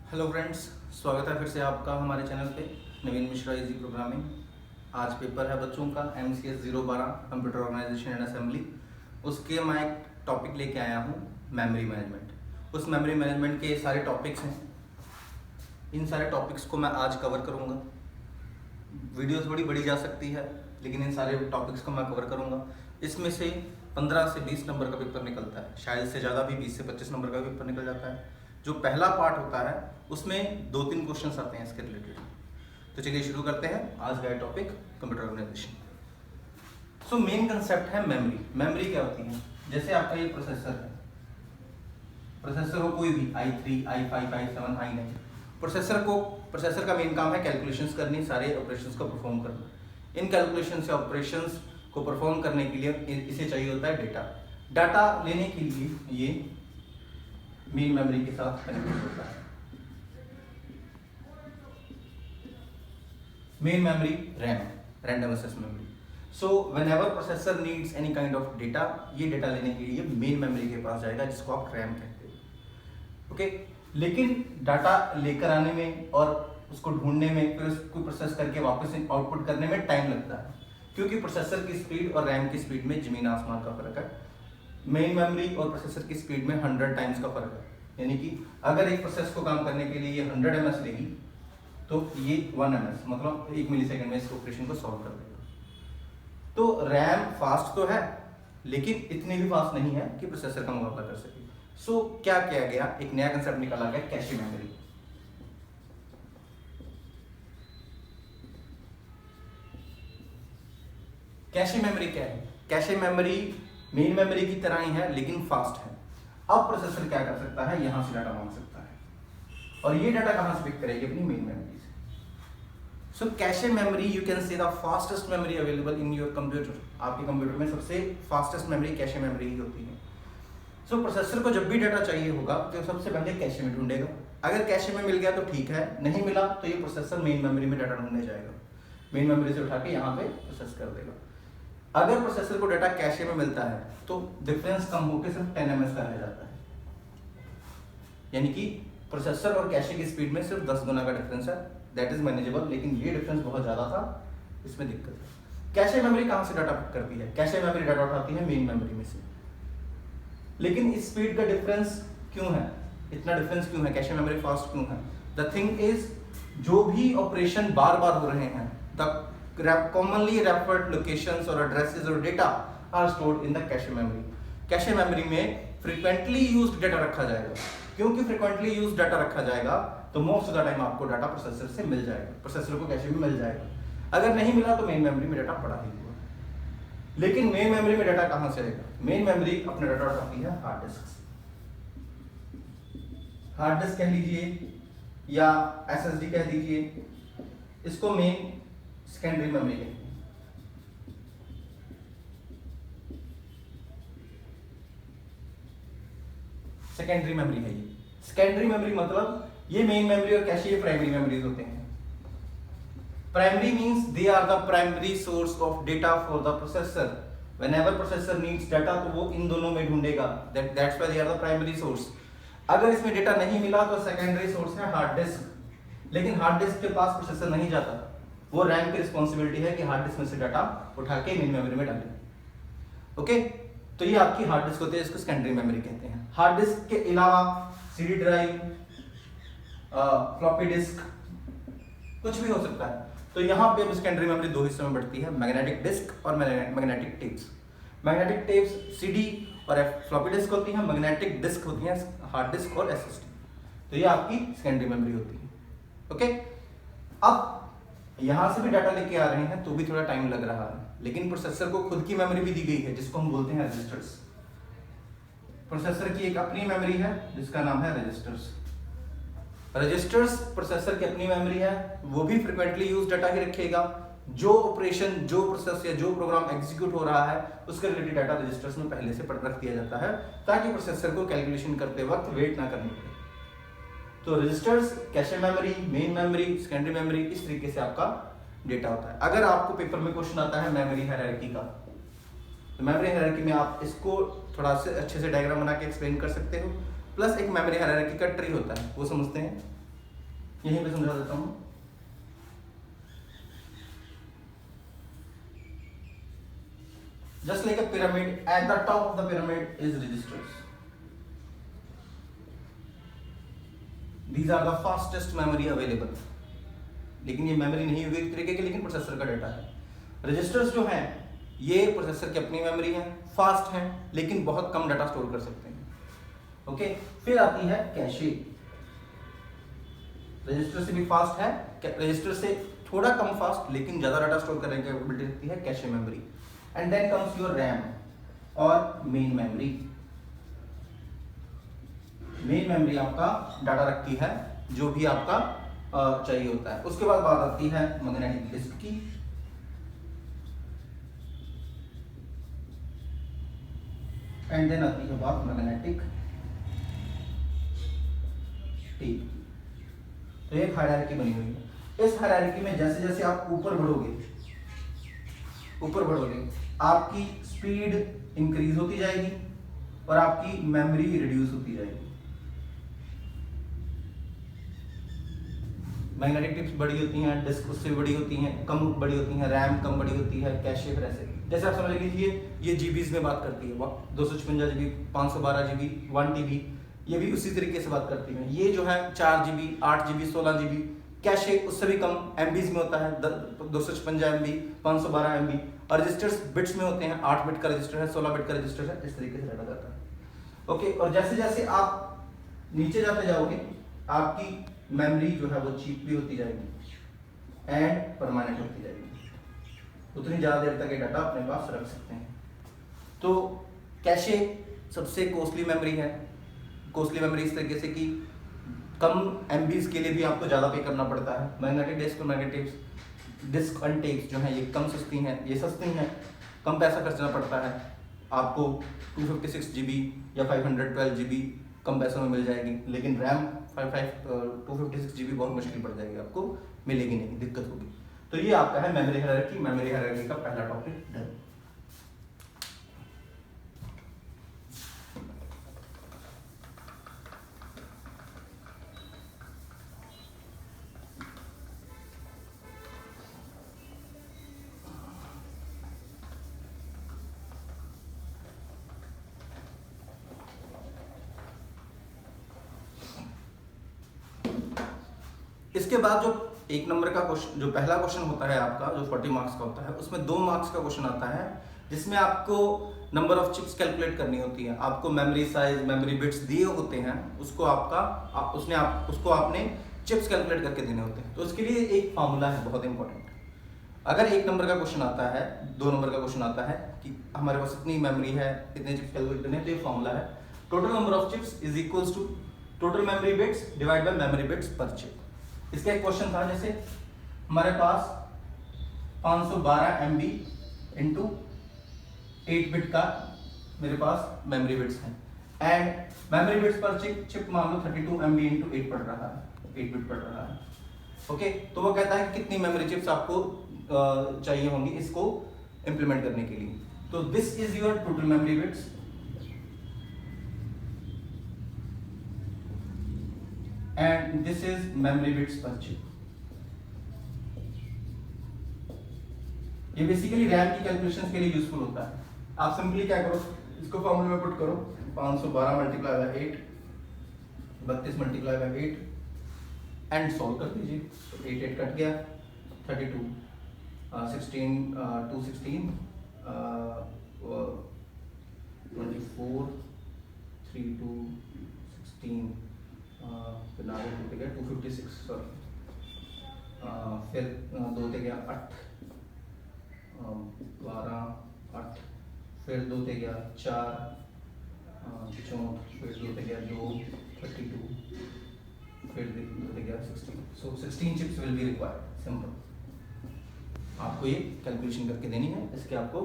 Hello friends, स्वागत है फिर से आपका हमारे चैनल पे नवीन मिश्रा इजी प्रोग्रामिंग। आज पेपर है बच्चों का MCS 012 computer organisation and assembly. उसके मैं एक टॉपिक लेके आया हूँ, मेमोरी मैनेजमेंट। उस मेमोरी मैनेजमेंट के सारे टॉपिक्स हैं, इन सारे टॉपिक्स को मैं आज कवर करूँगा। वीडियो थोड़ी बड़ी जा सकती है, लेकिन इन सारे टॉपिक्स को मैं कवर करूँगा। इसमें से 15 से 20 नंबर का पेपर निकलता है, शायद से ज़्यादा भी 20 से 25 नंबर का पेपर निकल जाता है। जो पहला पार्ट होता है उसमें 2-3 क्वेश्चंस आते हैं इसके रिलेटेड। तो चलिए शुरू करते हैं आज का topic, computer organisation. So main concept है मेमोरी। मेमोरी क्या होती है? जैसे आपका ये प्रोसेसर है, प्रोसेसर हो कोई भी i3, i5, i7, i9। Processor का मेन काम है कैलकुलेशंस करनी, सारे ऑपरेशंस को परफॉर्म करना। इन कैलकुलेशंस या ऑपरेशंस को परफॉर्म करने के लिए इसे चाहिए होता है डेटा। डाटा लेने के लिए ये मेन मेमोरी के साथ कनेक्टेड होता है। Main memory random access memory. So whenever processor needs any kind of data, ये डेटा लेने के लिए मेन मेमोरी के पास जाएगा, जिसको आप रैम कहते हैं। ओके, लेकिन डाटा लेकर आने में और उसको ढूंढने में, फिर उसको प्रोसेस करके वापस आउटपुट करने में टाइम लगता है, क्योंकि प्रोसेसर की स्पीड और रैम की स्पीड में जमीन आसमान का फर्क है। मेन मेमोरी और प्रोसेसर की स्पीड में 100 टाइम्स का फर्क है। यानी कि अगर एक प्रोसेस को काम करने के लिए ये 100 ms लेगी, तो ये 1 ms, मतलब 1 मिलीसेकंड में इस ऑपरेशन को सॉल्व कर देगा। तो रैम फास्ट तो है, लेकिन इतनी भी फास्ट नहीं है कि प्रोसेसर का मुकाबला कर सके। सो क्या किया गया, एक नया कंसेप्ट निकाला गया, कैशे मेमोरी। कैशे मेमोरी क्या है? कैशे मेमोरी मेन मेमोरी की तरह ही है, लेकिन फास्ट है। अब प्रोसेसर क्या कर सकता है, यहां से डाटा मांग सकता है, और ये डाटा कहां से पिक करेगी? अपनी मेन मेमोरी से। So cache memory, you can say the fastest memory available in your computer. आपके कंप्यूटर में सबसे फास्टेस्ट मेमोरी कैशे मेमोरी ही होती है। सो प्रोसेसर को जब भी डाटा चाहिए होगा तो सबसे पहले कैशे में ढूंढेगा। अगर कैशे में मिल गया तो ठीक है, नहीं मिला तो ये प्रोसेसर मेन मेमोरी में डाटा ढूंढने जाएगा, मेन मेमोरी से उठा के यहाँ पे प्रोसेस कर देगा। अगर प्रोसेसर को डाटा कैशे में मिलता है तो डिफरेंस कम होकर सिर्फ 10 ms का रह जाता है। यानी कि प्रोसेसर और कैशे की स्पीड में सिर्फ 10 गुना का डिफरेंस है। दैट इज मैनेजेबल, लेकिन ये डिफरेंस बहुत ज्यादा था, इसमें दिक्कत है। कैशे मेमोरी कहां से डाटा पिक करती है? कैशे मेमोरी डाटा उठाती है मेन मेमोरी में से। लेकिन इस स्पीड का डिफरेंस क्यों है, इतना डिफरेंस क्यों है, कैशे मेमोरी फास्ट क्यों है? द थिंग इज, जो भी ऑपरेशन बार बार हो रहे हैं, the commonly referred locations or addresses or data are stored in the cache memory. Cache memory में frequently used data रखा जाएगा। क्योंकि frequently used data रखा जाएगा तो most of the time आपको डाटा प्रोसेसर से मिल जाएगा, प्रोसेसर को कैशे में मिल जाएगा। अगर नहीं मिला तो मेन मेमोरी में डाटा पड़ा ही हुआ। लेकिन मेन मेमोरी में डाटा कहां से आएगा? मेन मेमोरी अपना डाटा उठाती है हार्ड डिस्क से। हार्ड डिस्क कह लीजिए या SSD कह दीजिए, इसको मेन सेकेंडरी मेमोरी कहते हैं। सेकेंडरी मेमोरी है ये। सेकेंडरी मेमोरी मतलब ये मेन मेमोरी और कैशे ये प्राइमरी मेमोरीज होते हैं। Primary means they are the primary source of data for the processor. Whenever processor needs data तो वो इन दोनों में ढूंढेगा, that's why they are the primary source. अगर इसमें डेटा नहीं मिला तो सेकेंडरी सोर्स है हार्ड डिस्क। लेकिन हार्ड डिस्क के पास प्रोसेसर नहीं जाता, वो रैम की रिस्पॉन्सिबिलिटी है कि हार्ड डिस्क में से डाटा उठा के मेन मेमोरी में डालें। ओके, तो ये आपकी हार्ड डिस्क होती है, इसको सेकेंडरी मेमोरी कहते हैं। हार्ड डिस्क के अलावा सीडी ड्राइव, फ्लॉपी डिस्क, कुछ भी हो सकता है। तो यहाँ पे अब सेकेंडरी मेमोरी दो हिस्सों में बढ़ती है, मैग्नेटिक डिस्क और magnetic tapes. Magnetic tapes CD और फ्लॉपी डिस्क होती है, मैग्नेटिक डिस्क होती है हार्ड डिस्क और SSD। तो ये आपकी सेकेंडरी मेमोरी होती है। ओके, अब यहां से भी डाटा लेके आ रहे हैं तो भी थोड़ा टाइम लग रहा है, लेकिन प्रोसेसर को खुद की मेमोरी भी दी गई है, जिसको हम बोलते हैं रजिस्टर्स। प्रोसेसर की एक अपनी मेमोरी है जिसका नाम है रजिस्टर्स। रजिस्टर्स प्रोसेसर की अपनी मेमोरी है, वो भी फ्रिक्वेंटली यूज डाटा ही रखेगा। जो ऑपरेशन, जो प्रोसेस या जो प्रोग्राम एग्जीक्यूट हो रहा है उसके रिलेटेड डाटा रजिस्टर्स में पहले से रख दिया जाता है, ताकि प्रोसेसर को कैलकुलेशन करते वक्त वेट ना करनी पड़े। तो registers, cache memory, main memory, secondary memory, इस तरीके से आपका डेटा होता है। अगर आपको पेपर में क्वेश्चन आता है मेमोरी हायरार्की का, तो मेमोरी हायरार्की में आप इसको थोड़ा से अच्छे से डायग्राम बना के एक्सप्लेन कर सकते हो। प्लस एक मेमोरी हायरार्की का ट्री होता है, वो समझते हैं। यहीं पे समझा देता हूं। Just like a pyramid, at the top of the pyramid is registers. These are the fastest memory available. लेकिन ये मेमोरी नहीं हुई एक तरीके की, लेकिन प्रोसेसर का डाटा है। रजिस्टर्स जो हैं ये प्रोसेसर की अपनी मेमोरी है, फास्ट हैं, लेकिन बहुत कम डाटा स्टोर कर सकते हैं। ओके, फिर आती है कैशे। रजिस्टर से भी फास्ट है, रजिस्टर से थोड़ा कम फास्ट लेकिन ज्यादा डाटा स्टोर करने की कैपेबिलिटी रखती है cache memory. And then comes your RAM और मेन मेमोरी। मेन मेमोरी आपका डाटा रखती है जो भी आपका चाहिए होता है। उसके बाद बात आती है मैग्नेटिक डिस्क की। एंड देन आती है बात मैग्नेटिक टेप। तो एक हायरार्की बनी हुई है। इस हायरार्की में जैसे जैसे आप ऊपर बढ़ोगे आपकी स्पीड इंक्रीज होती जाएगी और आपकी मेमोरी रिड्यूस होती जाएगी। मैग्नेटिक टिप्स बड़ी होती हैं, डिस्क उससे बड़ी होती हैं, कम बड़ी होती हैं, रैम कम बड़ी होती है, कैशे फिर ऐसे। जैसे आप समझ लीजिए ये जीबीज में बात करती है, 256 जीबी, 512 जीबी, 1 टीबी, ये भी उसी तरीके से बात करती है। ये जो है 4 जीबी, 8 जीबी, 16 जीबी, कैशे उससे भी कम एमबीज में होता है, 256 एमबी, 512 एमबी। और रजिस्टर्स बिट्स में होते हैं, 8 बिट का रजिस्टर है, 16 बिट का रजिस्टर है, इस तरीके से डाटा जाता है। ओके, और जैसे जैसे आप नीचे जाते जाओगे आपकी मेमोरी जो है वो चीप भी होती जाएगी एंड परमानेंट होती जाएगी। उतनी ज्यादा देर तक ये डाटा अपने पास रख सकते हैं। तो कैशे सबसे कॉस्टली मेमोरी है। कॉस्टली मेमोरी इस तरीके से कि कम एमबीज के लिए भी आपको ज्यादा पे करना पड़ता है। मैग्नेटिक डिस्क और मैग्नेटिक डिस्क एंड टेप्स जो हैं ये कम सस्ती हैं, ये सस्ती हैं, कम पैसा खर्चना पड़ता है। आपको 256 जीबी या 512 जीबी कम पैसों में मिल जाएगी, लेकिन रैम 256 जीबी बहुत मुश्किल पड़ जाएगी, आपको मिलेगी नहीं, दिक्कत होगी। तो ये आपका है मेमोरी हायरार्की। मेमोरी हायरार्की का पहला टॉपिक डन। इसके बाद जो एक नंबर का क्वेश्चन, जो पहला क्वेश्चन होता है आपका, जो 40 मार्क्स का होता है, उसमें 2 मार्क्स का क्वेश्चन आता है जिसमें आपको नंबर ऑफ चिप्स कैलकुलेट करनी होती है। आपको मेमोरी साइज, मेमोरी बिट्स दिए होते हैं, उसको उसको आपने चिप्स कैलकुलेट करके देने होते हैं। तो उसके लिए एक फार्मूला है बहुत इंपॉर्टेंट। अगर 1 नंबर का क्वेश्चन आता है, 2 नंबर का क्वेश्चन आता है कि हमारे पास इतनी मेमोरी है, इतने चिप्स कैलकुलेट करने हैं, तो ये फार्मूला है total number of chips is equals to total memory bits divide by memory bits per chip. इसका एक क्वेश्चन था, जैसे हमारे पास 512 MB इंटू 8 बिट का मेरे पास मेमोरी बिट्स हैं and memory bits per chip मान लो 32 MB इंटू 8 पढ़ रहा है, 8 बिट पढ़ रहा है। ओके, तो वो कहता है कि कितनी मेमोरी चिप्स आपको चाहिए होंगी इसको इंप्लीमेंट करने के लिए। तो this is your total memory bits and this is memory bits per chip। ये बेसिकली रैम की कैलकुलेशंस के लिए यूजफुल होता है। आप सिंपली क्या करो, इसको फॉर्मूले में पुट करो, 512 multiply by 8, 32 multiply by 8 and solve कर दीजिए। तो 8 कट गया, 32 16 2 16 24 3 2 16 फिर आगे 2 गया 256 सॉरी, फिर 2 ते गया 8 12 8, फिर 2 ते गया 4 64, फिर 2 ते गया 2 32, फिर 2 ते गया 16। सो 16 chips will be required. Simple, आपको ये कैलकुलेशन करके देनी है। इसके आपको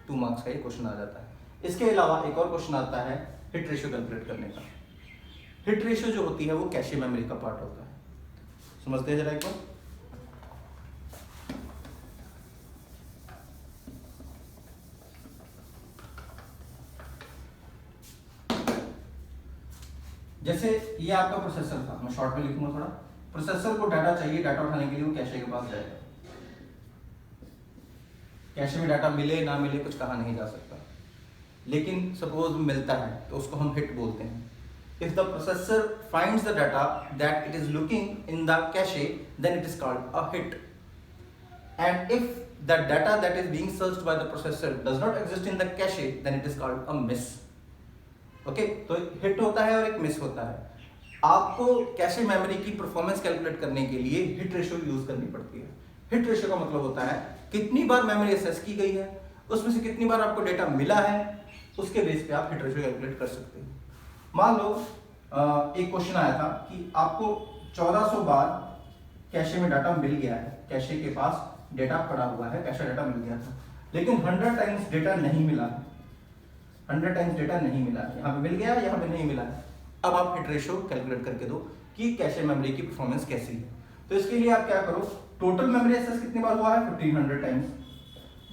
2 मार्क्स का ये क्वेश्चन आ जाता है। इसके अलावा एक और क्वेश्चन आता है हिट रेशियो कैलकुलेट करने का। हिट रेशियो जो होती है वो कैशे मेमोरी का पार्ट होता है। समझते हैं जरा एक बार। जैसे ये आपका प्रोसेसर था, मैं शॉर्ट में लिखूंगा थोड़ा। प्रोसेसर को डाटा चाहिए, डाटा उठाने के लिए वो कैशे के पास जाएगा। कैशे में डाटा मिले ना मिले कुछ कहा नहीं जा सकता, लेकिन सपोज मिलता है तो उसको हम हिट बोलते हैं। If the processor finds the data that it is looking in the cache, then it is called a hit. And if the data that is being searched by the processor does not exist in the cache, then it is called a miss. Okay, तो hit होता है और एक miss होता है। आपको cache memory की performance calculate करने के लिए हिट रेशियो यूज करनी पड़ती है। हिट रेशियो का मतलब होता है कितनी बार मेमोरी एक्सेस की गई है, उसमें से कितनी बार आपको डेटा मिला है, उसके बेस पे आप हिट रेशियो कैलकुलेट कर सकते हैं। मान लो एक क्वेश्चन आया था कि आपको 1400 बार कैशे में डाटा मिल गया है, कैशे के पास डेटा पड़ा हुआ है, कैशे डाटा मिल गया था, लेकिन 100 टाइम्स डेटा नहीं मिला है, 100 टाइम्स डेटा नहीं मिला है, यहाँ पे मिल गया, यहाँ पे नहीं मिला है। अब आप हिट रेशियो कैलकुलेट करके दो कि कैशे मेमोरी की परफॉर्मेंस कैसी है। तो इसके लिए आप क्या करो, टोटल मेमोरी एक्सेस कितनी बार हुआ है, 1500 times.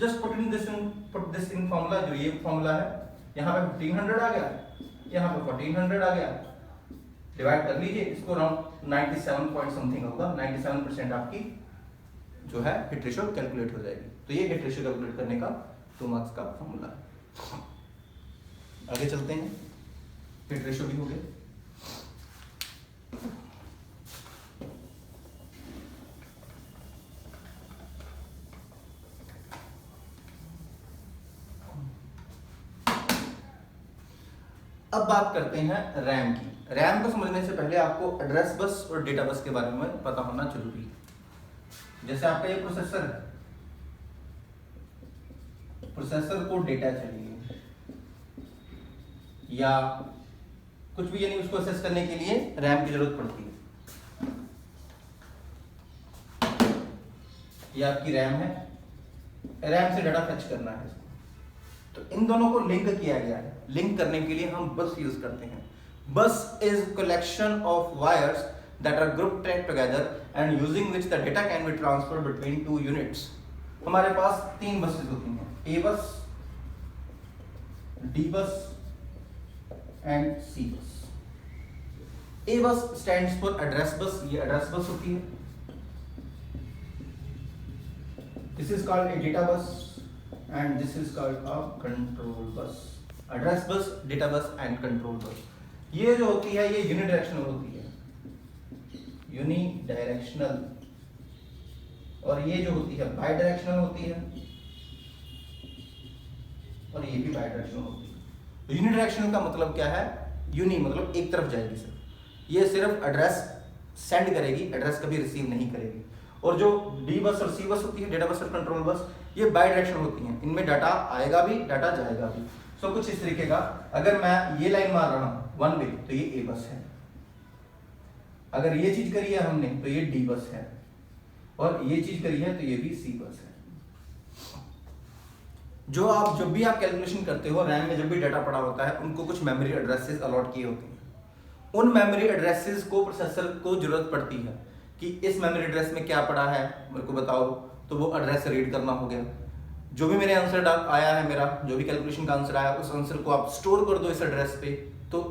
Just put this in formula, जो ये फॉर्मूला है, यहाँ पे 1500 आ गया, यहाँ पे 1400 आ गया, डिवाइड कर लीजिए इसको, अराउंड 97 पॉइंट समथिंग होगा, 97% आपकी जो है हिट रेशियो कैलकुलेट हो जाएगी। तो ये हिट रेशियो कैलकुलेट करने का 2 मार्क्स का फॉर्मूला है। आगे चलते हैं, हिट रेशियो भी हो गया। अब बात करते हैं रैम की। रैम को समझने से पहले आपको एड्रेस बस और डेटा बस के बारे में पता होना जरूरी है। जैसे आपका ये प्रोसेसर है, प्रोसेसर को डेटा चाहिए या कुछ भी, यानी उसको एक्सेस करने के लिए रैम की जरूरत पड़ती है। ये आपकी रैम है, रैम से डाटा फेच करना है, तो इन दोनों को लिंक किया गया है। लिंक करने के लिए हम बस यूज करते हैं। Bus is collection of wires that are group together and using which the data can be transferred between 2 units. हमारे पास 3 बसेस होती हैं, ए बस, डी बस एंड सी बस। ए बस स्टैंड्स फॉर एड्रेस बस, ये एड्रेस बस होती है। This is called a data bus and this is called a control bus. Address bus, data bus and control bus. ये जो होती है ये यूनिडायरेक्शनल होती है, यूनिडायरेक्शनल, और ये जो होती है बाई डायरेक्शनल होती है, और ये भी बाई डायरेक्शनल होती है। यूनिडायरेक्शनल का मतलब क्या है, यूनि मतलब एक तरफ जाएगी सिर्फ, ये सिर्फ एड्रेस सेंड करेगी, एड्रेस कभी रिसीव नहीं करेगी। और जो डी बस और सी बस होती है, डेटा बस और कंट्रोल बस, ये बाई डायरेक्शनल होती हैं, इनमें डाटा आएगा भी, डाटा जाएगा भी। सो कुछ इस तरीके का, अगर मैं ये लाइन मार रहा हूँ वन वे तो ये ए बस है, अगर ये चीज करी है हमने तो ये डी बस है, और ये चीज करी है तो ये भी सी बस है। जब भी आप कैलकुलेशन करते हो, रैम में जब भी डाटा पड़ा होता है, उनको कुछ मेमोरी एड्रेसेस अलॉट किए होते हैं। उन मेमोरी एड्रेसेस को प्रोसेसर को जरूरत पड़ती है कि इस मेमोरी एड्रेस में क्या पड़ा है मेरे को बताओ, तो वो एड्रेस रीड करना हो गया। जो भी मेरे आंसर आया है, मेरा जो भी कैलकुलेशन का आंसर आया, उस आंसर को आप स्टोर कर दो इस एड्रेस पे, तो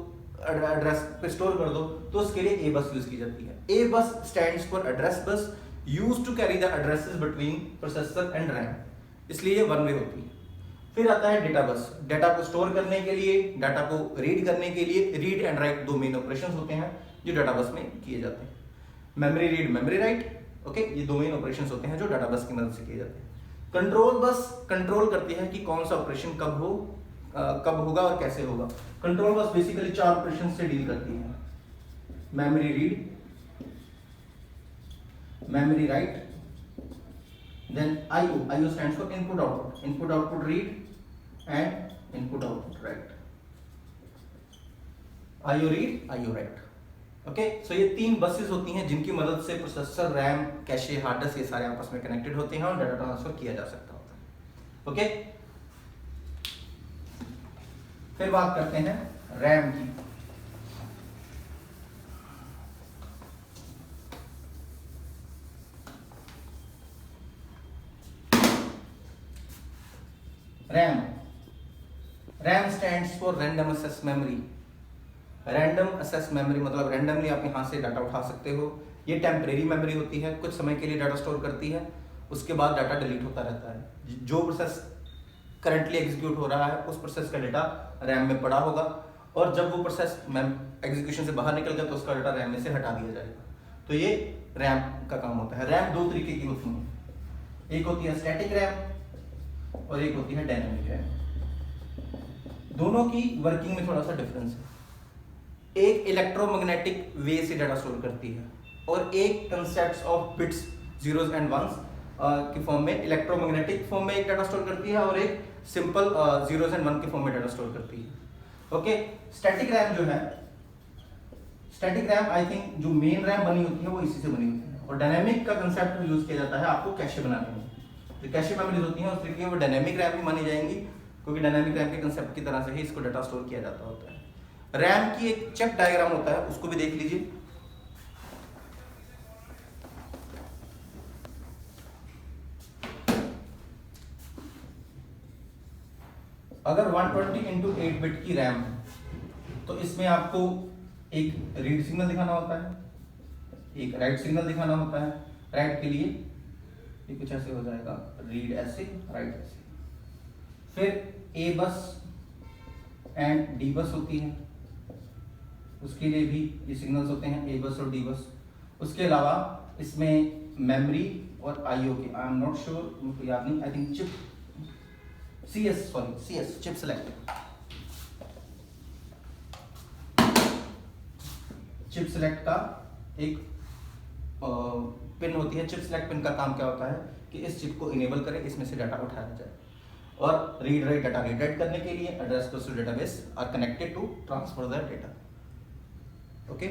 एड्रेस पे स्टोर कर दो, तो उसके लिए ए बस यूज की जाती है। A bus stands for address bus used to carry the addresses between processor and RAM, इसलिए ये वन वे होती है। फिर आता है डेटा बस, डाटा को स्टोर करने के लिए, डाटा को रीड करने के लिए, read and right 2 main operations होते हैं जो डाटा बस में किए जाते हैं। Memory read, memory right, okay, ये 2 मेन ऑपरेशंस होते हैं जो डाटा बस की मदद से किए जाते हैं। कंट्रोल बस कंट्रोल करती है कि कौन सा ऑपरेशन कब होगा और कैसे होगा। कंट्रोल बस बेसिकली 4 ऑपरेशन से डील करती है, memory read, memory write, then IO stands for input output read and input output write, IO read, IO write। Okay, so ये 3 बसेस होती हैं जिनकी मदद से processor, RAM, cache, hard disk, ये सारे आपस में कनेक्टेड होते हैं और डाटा ट्रांसफर किया जा सकता होता है। ओके, फिर बात करते हैं रैम की। RAM stands for random access memory. Random access memory मतलब रैंडमली आप यहाँ से डाटा उठा सकते हो ये टेम्परेरी मेमोरी होती है, कुछ समय के लिए डाटा स्टोर करती है, उसके बाद डाटा डिलीट होता रहता है। जो प्रोसेस करंटली एग्जीक्यूट हो रहा है उस प्रोसेस का डाटा रैम में पड़ा होगा, और जब वो प्रोसेस एग्जीक्यूशन से बाहर निकल गया तो उसका डाटा रैम में से हटा दिया जाएगा। तो ये रैम का काम होता है। रैम दो तरीके की होती है, एक होती है स्टैटिक रैम और एक होती है डायनामिक रैम। दोनों की वर्किंग में थोड़ा सा डिफरेंस है। एक इलेक्ट्रोमैग्नेटिक वे से डाटा स्टोर करती है और एक concept of bits zeros and ones के फॉर्म में, इलेक्ट्रोमैग्नेटिक फॉर्म में एक डाटा स्टोर करती है और एक सिंपल जीरोस एंड वन के फॉर्म में डाटा स्टोर करती है। ओके, स्टैटिक रैम जो है, स्टैटिक रैम आई थिंक जो मेन रैम बनी होती है वो इसी से बनी होती है, और डायनेमिक का कंसेप्ट यूज किया जाता है आपको कैशे बनाने में। जो कैशे मेमोरीज होती हैं उस तरीके वो डायनेमिक रैम भी मानी जाएंगी, क्योंकि डायनेमिक रैम के कंसेप्ट की तरह से ही इसको डाटा स्टोर किया जाता होता है। रैम की एक चिप डायग्राम होता है, उसको भी देख लीजिए। अगर 120x8 बिट की रैम है तो इसमें आपको एक रीड सिग्नल दिखाना होता है, एक राइट सिग्नल दिखाना होता है। राइट के लिए ये कुछ ऐसे हो जाएगा, रीड ऐसे, राइट ऐसे। फिर ए बस एंड डी बस होती है, उसके लिए भी ये सिग्नल्स होते हैं, ए बस और डी बस। उसके अलावा इसमें मेमोरी और आईओ के, आई एम नॉट श्योर, मुझे याद नहीं, I think chip CS chip select, chip select का एक पिन होती है। चिप सेलेक्ट पिन का काम क्या होता है कि इस चिप को इनेबल करें, इसमें से डाटा उठाया जाए, और read write data read write करने के लिए address bus to database are connected to transfer the data. Okay.